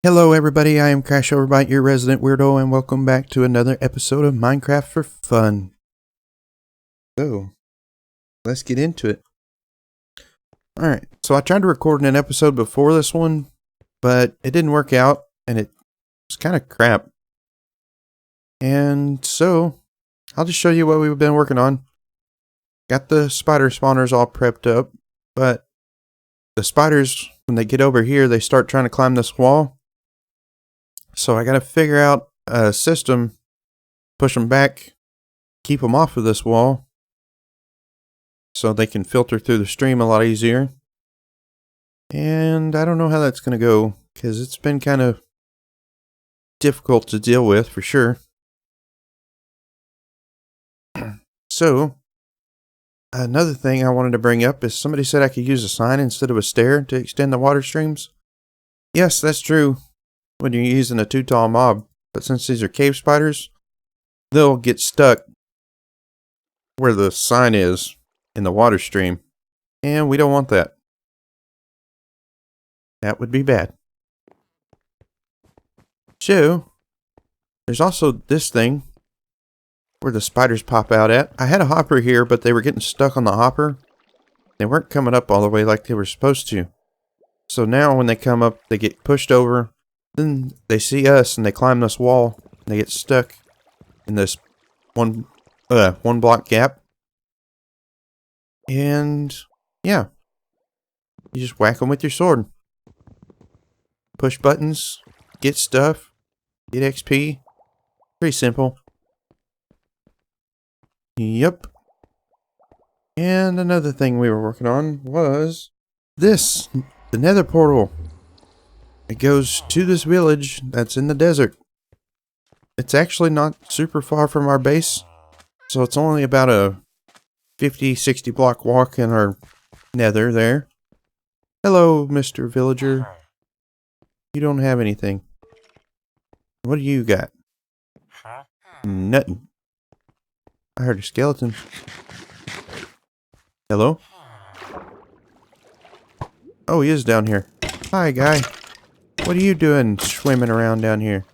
Hello everybody, I am CrashOverbite, your resident weirdo, and welcome back to another episode of Minecraft for Fun. So, let's get into it. Alright, so I tried to record an episode before this one, but it didn't work out, and it was kind of crap. And so, I'll just show you what we've been working on. Got the spider spawners all prepped up, but the spiders, when they get over here, they start trying to climb this wall. So I gotta figure out a system, push them back, keep them off of this wall, so they can filter through the stream a lot easier. And I don't know how that's gonna go, because it's been kind of difficult to deal with, for sure. So, another thing I wanted to bring up is somebody said I could use a sign instead of a stair to extend the water streams. Yes, that's true when you're using a too tall mob, but since these are cave spiders, they'll get stuck where the sign is in the water stream, and we don't want that. That would be bad. So, there's also this thing where the spiders pop out at. I had a hopper here, but they were getting stuck on the hopper. They weren't coming up all the way like they were supposed to. So now when they come up, they get pushed over. Then they see us and they climb this wall. And they get stuck in this one block gap. And yeah, you just whack them with your sword. Push buttons, get stuff, get XP. Pretty simple. Yep. And another thing we were working on was this, the nether portal. It goes to this village that's in the desert. It's actually not super far from our base, so it's only about a 50-60 block walk in our nether there. Hello, Mr. Villager. You don't have anything. What do you got? Nothing. I heard a skeleton. Hello? Oh, he is down here. Hi, guy. What are you doing swimming around down here?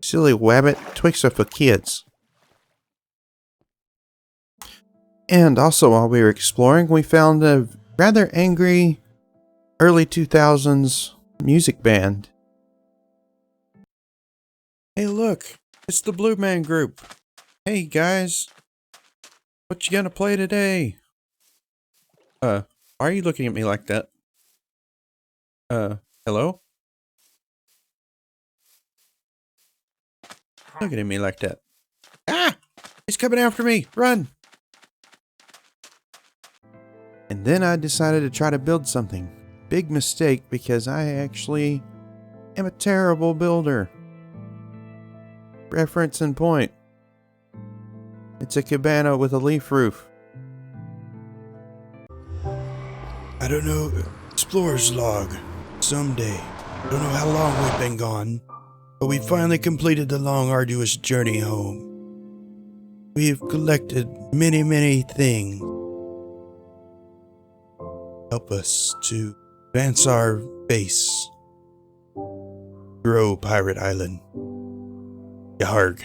Silly wabbit. Twigs are for kids. And also, while we were exploring, we found a rather angry early 2000s music band. Hey, look. It's the Blue Man Group. Hey, guys. What you gonna play today? Why are you looking at me like that? Hello? Looking at me like that. Ah! He's coming after me! Run! And then I decided to try to build something. Big mistake, because I actually am a terrible builder. Reference and point. It's a cabana with a leaf roof. I don't know. Explorer's log. Someday. Don't know how long we've been gone, but we finally completed the long, arduous journey home. We have collected many things. Help us to advance our base. Grow Pirate Island. Yarg.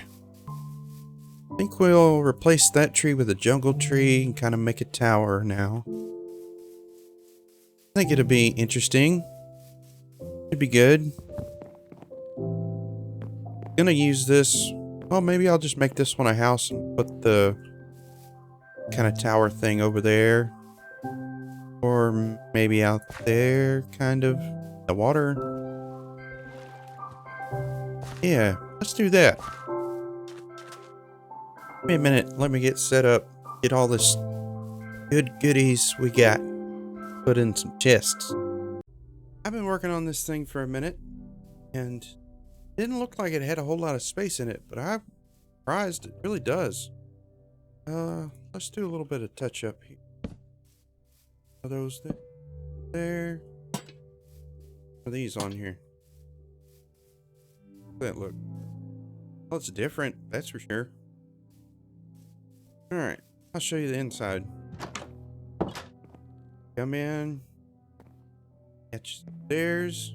I think we'll replace that tree with a jungle tree and kind of make a tower now. I think it'll be interesting. It'd be good. Gonna use this. Well, maybe I'll just make this one a house and put the kind of tower thing over there. Or maybe out there, kind of. The water. Yeah, let's do that. Wait a minute, let me get set up. Get all this good goodies we got. Put in some chests. I've been working on this thing for a minute, and it didn't look like it had a whole lot of space in it, but I'm surprised it really does. Let's do a little bit of touch up here. Are those there? Are these on here? That look. Well, it's different, that's for sure. Alright, I'll show you the inside. Come in. Catch the stairs.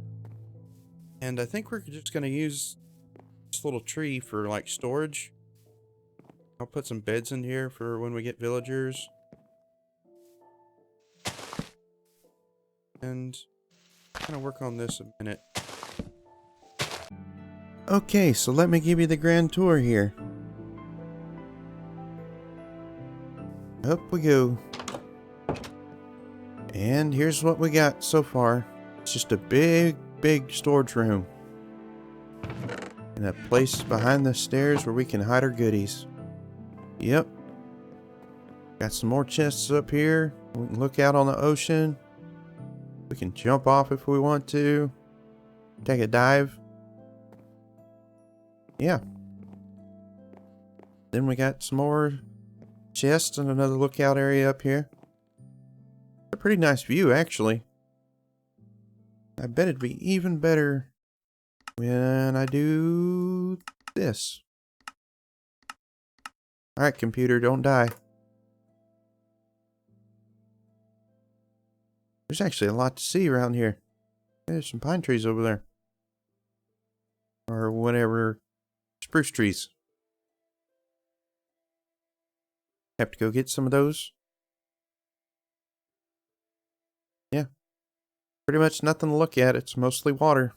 And I think we're just going to use this little tree for like storage. I'll put some beds in here for when we get villagers. And kind of work on this a minute. Okay, so let me give you the grand tour here. Up we go. And here's what we got so far. It's just a big storage room. And a place behind the stairs where we can hide our goodies. Yep. Got some more chests up here. We can look out on the ocean. We can jump off if we want to. Take a dive. Yeah. Then we got some more chests and another lookout area up here. A pretty nice view, actually. I bet it'd be even better when I do this. Alright, computer, don't die. There's actually a lot to see around here. There's some pine trees over there. Or whatever. Spruce trees. Have to go get some of those. Yeah. Pretty much nothing to look at. It's mostly water.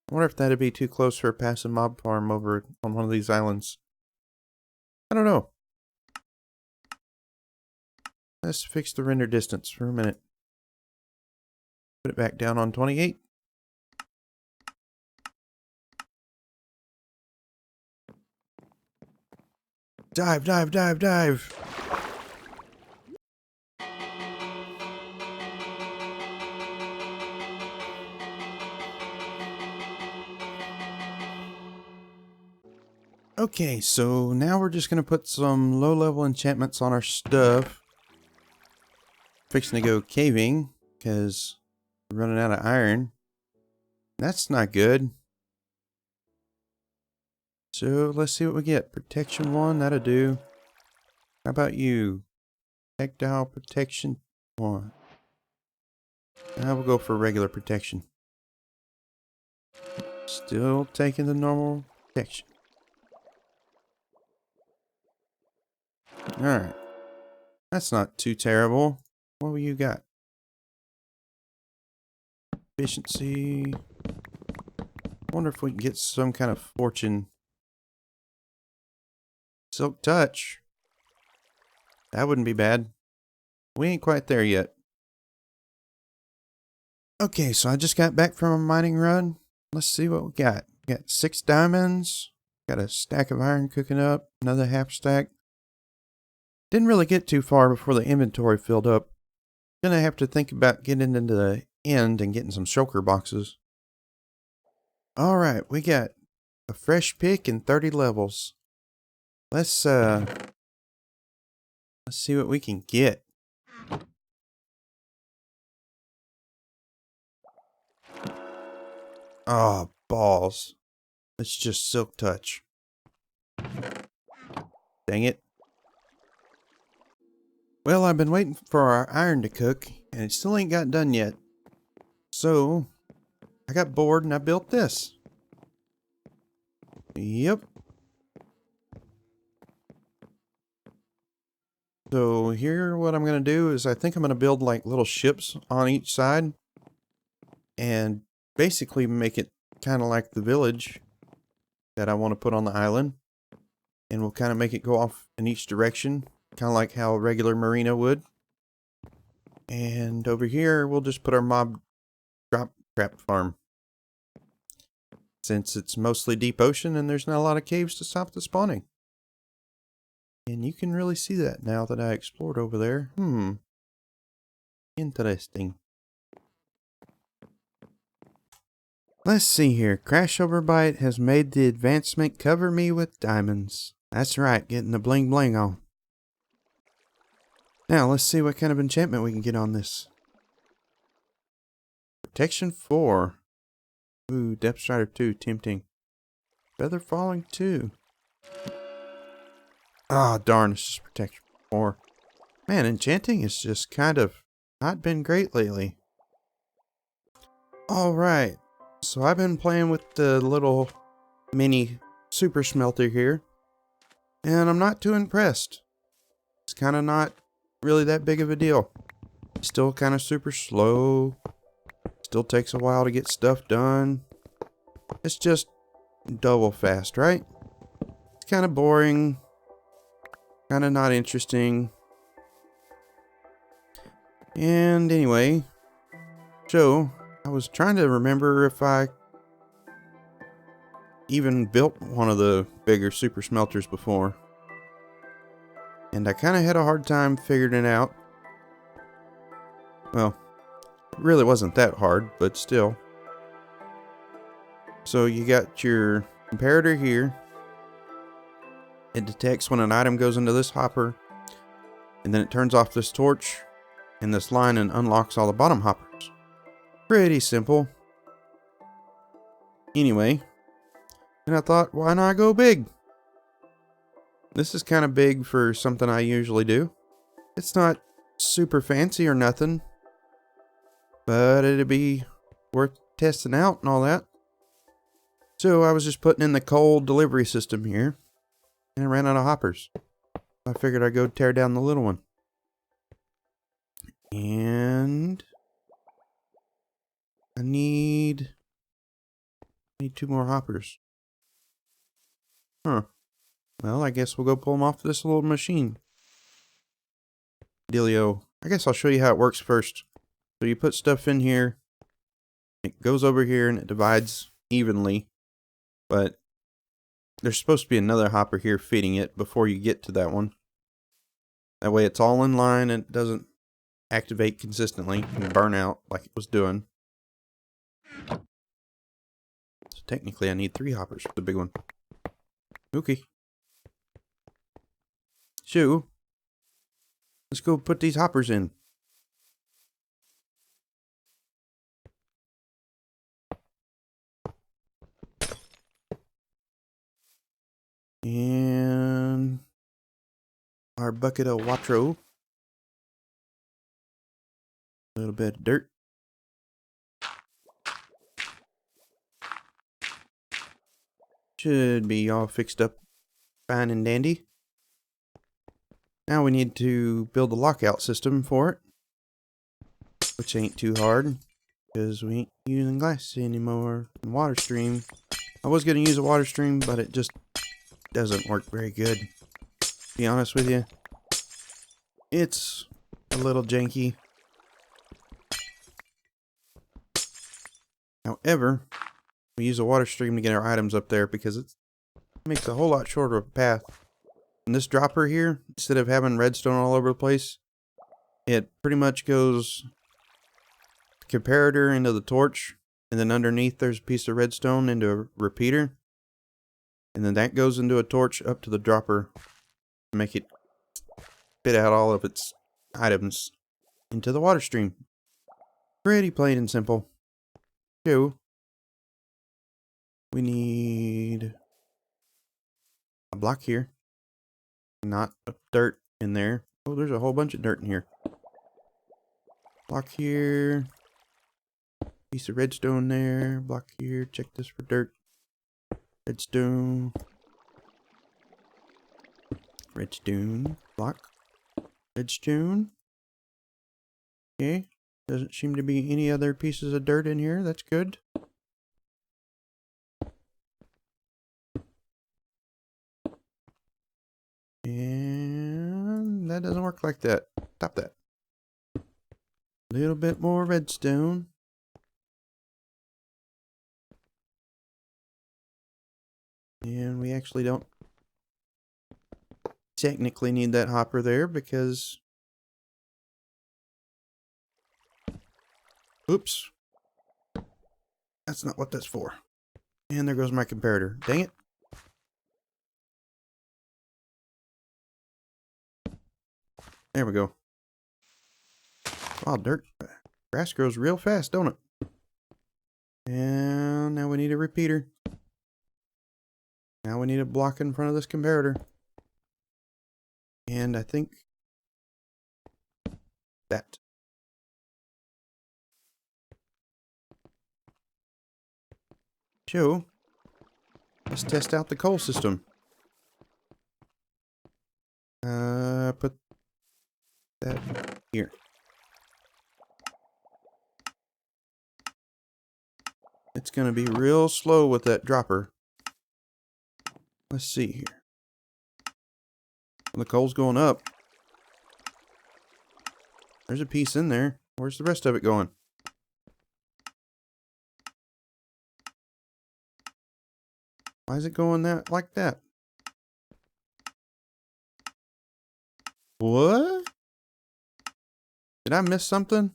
I wonder if that'd be too close for a passive mob farm over on one of these islands. I don't know. Let's fix the render distance for a minute. Put it back down on 28. Dive, dive, dive, dive! Okay, so now we're just going to put some low-level enchantments on our stuff. Fixing to go caving, because we're running out of iron. That's not good. So, let's see what we get. Protection 1, that'll do. How about you? Tactile protection 1. Now we'll go for regular protection. Still taking the normal protection. Alright. That's not too terrible. What will you got? Efficiency. Wonder if we can get some kind of fortune. Silk touch. That wouldn't be bad. We ain't quite there yet. Okay, so I just got back from a mining run. Let's see what we got. We got 6 diamonds. Got a stack of iron cooking up. Another half stack. Didn't really get too far before the inventory filled up. Gonna have to think about getting into the end and getting some shulker boxes. Alright, we got a fresh pick and 30 levels. Let's see what we can get. Oh, balls. It's just silk touch. Dang it. Well, I've been waiting for our iron to cook, and it still ain't got done yet. So, I got bored and I built this. Yep. So here what I'm going to do is I think I'm going to build like little ships on each side. And basically make it kind of like the village that I want to put on the island. And we'll kind of make it go off in each direction. Kind of like how a regular marina would. And over here, we'll just put our mob drop trap farm. Since it's mostly deep ocean and there's not a lot of caves to stop the spawning. And you can really see that now that I explored over there. Interesting. Let's see here. CrashOverbite has made the advancement cover me with diamonds. That's right, getting the bling bling on. Now, let's see what kind of enchantment we can get on this. Protection 4. Ooh, Depth Strider 2, tempting. Feather Falling 2. Ah, darn, it's just Protection 4. Man, enchanting has just kind of not been great lately. Alright, so I've been playing with the little mini super smelter here, and I'm not too impressed. It's kind of not really that big of a deal. Still kind of super slow. Still takes a while to get stuff done. It's just double fast, right? It's kind of boring. Kind of not interesting. And anyway, so I was trying to remember if I even built one of the bigger super smelters before. And I kind of had a hard time figuring it out. Well, it really wasn't that hard, but still. So you got your comparator here. It detects when an item goes into this hopper, and then it turns off this torch and this line and unlocks all the bottom hoppers. Pretty simple. Anyway, and I thought, why not go big? This is kind of big for something I usually do. It's not super fancy or nothing, but it'd be worth testing out and all that. So I was just putting in the coal delivery system here, and I ran out of hoppers. I figured I'd go tear down the little one. And I need 2 more hoppers. Huh. Well, I guess we'll go pull them off this little machine. Dealio. I guess I'll show you how it works first. So you put stuff in here. It goes over here and it divides evenly. But there's supposed to be another hopper here feeding it before you get to that one. That way it's all in line and it doesn't activate consistently and burn out like it was doing. So technically I need 3 hoppers for the big one. Okay. So, let's go put these hoppers in. And our bucket of watro. A little bit of dirt. Should be all fixed up fine and dandy. Now we need to build a lockout system for it. Which ain't too hard. Because we ain't using glass anymore. And water stream. I was going to use a water stream, but it just doesn't work very good. To be honest with you. It's a little janky. However, we use a water stream to get our items up there because it makes a whole lot shorter of a path. And this dropper here, instead of having redstone all over the place, it pretty much goes the comparator into the torch, and then underneath there's a piece of redstone into a repeater, and then that goes into a torch up to the dropper to make it spit out all of its items into the water stream. Pretty plain and simple. So, we need a block here. Not a dirt in there. Oh, there's a whole bunch of dirt in here. Block here. Piece of redstone there. Block here. Check this for dirt. Redstone. Redstone. Block. Redstone. Okay. Doesn't seem to be any other pieces of dirt in here. That's good. And that doesn't work like that. Stop that. A little bit more redstone. And we actually don't technically need that hopper there because... Oops. That's not what that's for. And there goes my comparator. Dang it. There we go. Wow, dirt. Grass grows real fast, don't it? And now we need a repeater. Now we need a block in front of this comparator. And I think that. So, let's test out the coal system. Put that here. It's going to be real slow with that dropper. Let's see here. Well, the coal's going up. There's a piece in there. Where's the rest of it going? Why is it going like that? What? Did I miss something?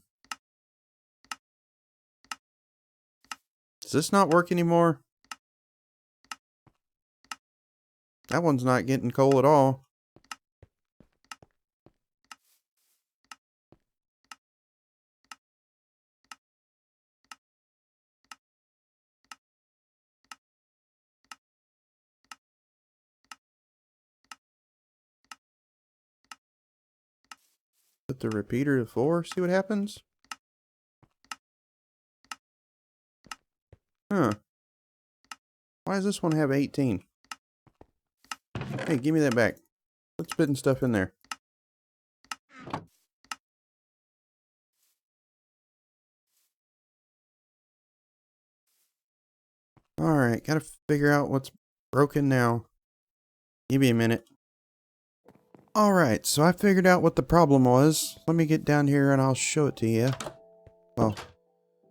Does this not work anymore? That one's not getting coal at all. Put the repeater to 4, see what happens? Huh. Why does this one have 18? Hey, give me that back. Quit spitting stuff in there. Alright, gotta figure out what's broken now. Give me a minute. Alright, so I figured out what the problem was. Let me get down here and I'll show it to you. Well,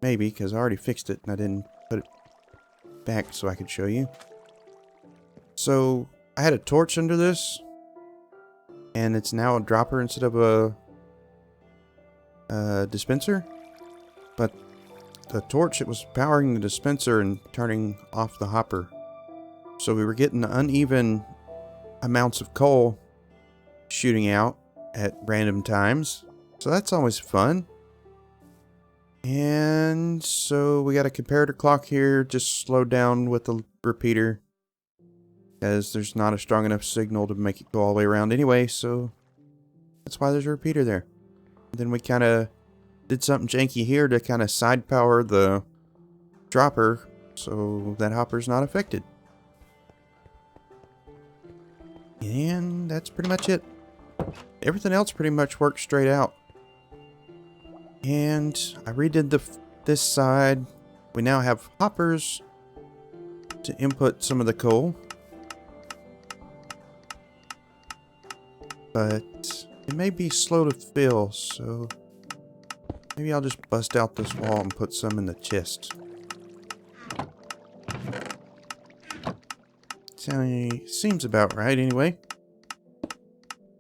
maybe, because I already fixed it and I didn't put it back so I could show you. So, I had a torch under this. And it's now a dropper instead of a dispenser. But the torch, it was powering the dispenser and turning off the hopper. So we were getting uneven amounts of coal shooting out at random times. So that's always fun. And so we got a comparator clock here, just slowed down with the repeater. As there's not a strong enough signal to make it go all the way around anyway, so that's why there's a repeater there. And then we kind of did something janky here to kind of side power the dropper so that hopper's not affected. And that's pretty much it. Everything else pretty much works straight out. And I redid this side. We now have hoppers to input some of the coal. But it may be slow to fill, so maybe I'll just bust out this wall and put some in the chest. Seems about right anyway.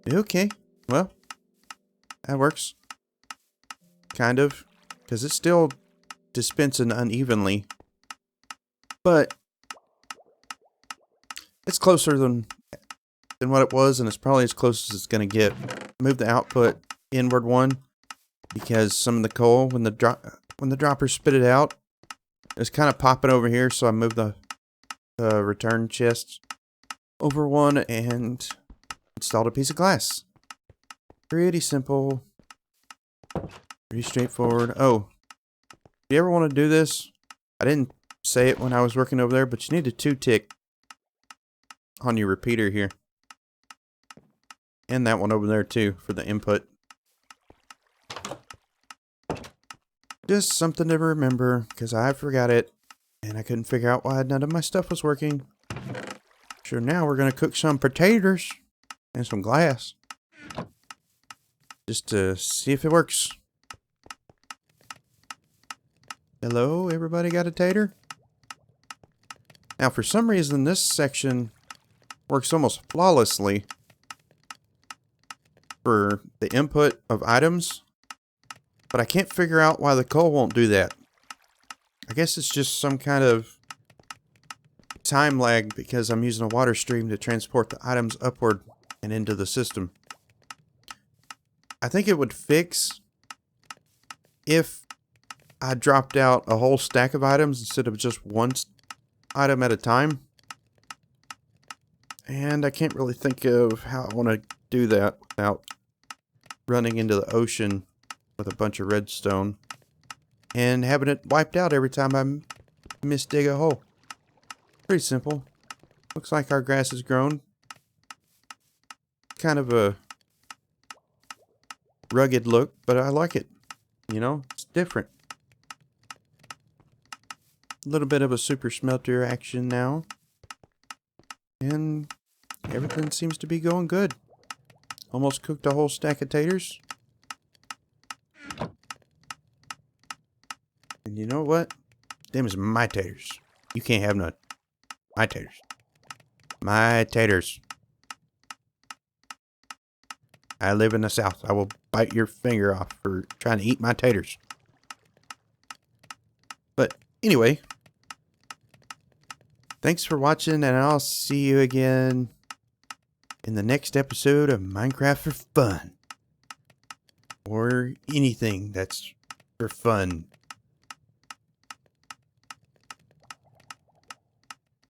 Okay, well, that works. Kind of, because it's still dispensing unevenly. But it's closer than what it was, and it's probably as close as it's going to get. Move the output inward one, because some of the coal, when the dropper spit it out, it's kind of popping over here, so I moved the return chest over one and installed a piece of glass. Pretty simple. Pretty straightforward. Oh, if you ever want to do this, I didn't say it when I was working over there, but you need a 2-tick on your repeater here. And that one over there too, for the input. Just something to remember, because I forgot it, and I couldn't figure out why none of my stuff was working. So now we're going to cook some potatoes and some glass. Just to see if it works. Hello, everybody got a tater? Now, for some reason, this section works almost flawlessly for the input of items, but I can't figure out why the coal won't do that. I guess it's just some kind of time lag because I'm using a water stream to transport the items upward and into the system. I think it would fix if I dropped out a whole stack of items instead of just one item at a time. And I can't really think of how I want to do that without running into the ocean with a bunch of redstone and having it wiped out every time I misdig a hole. Pretty simple. Looks like our grass has grown. Kind of a rugged look, but I like it. You know, it's different. A little bit of a super smelter action now. And everything seems to be going good. Almost cooked a whole stack of taters. And you know what? Them is my taters. You can't have none. My taters. My taters. I live in the South. I will bite your finger off for trying to eat my taters. But anyway, thanks for watching, and I'll see you again in the next episode of Minecraft for Fun. Or anything that's for fun.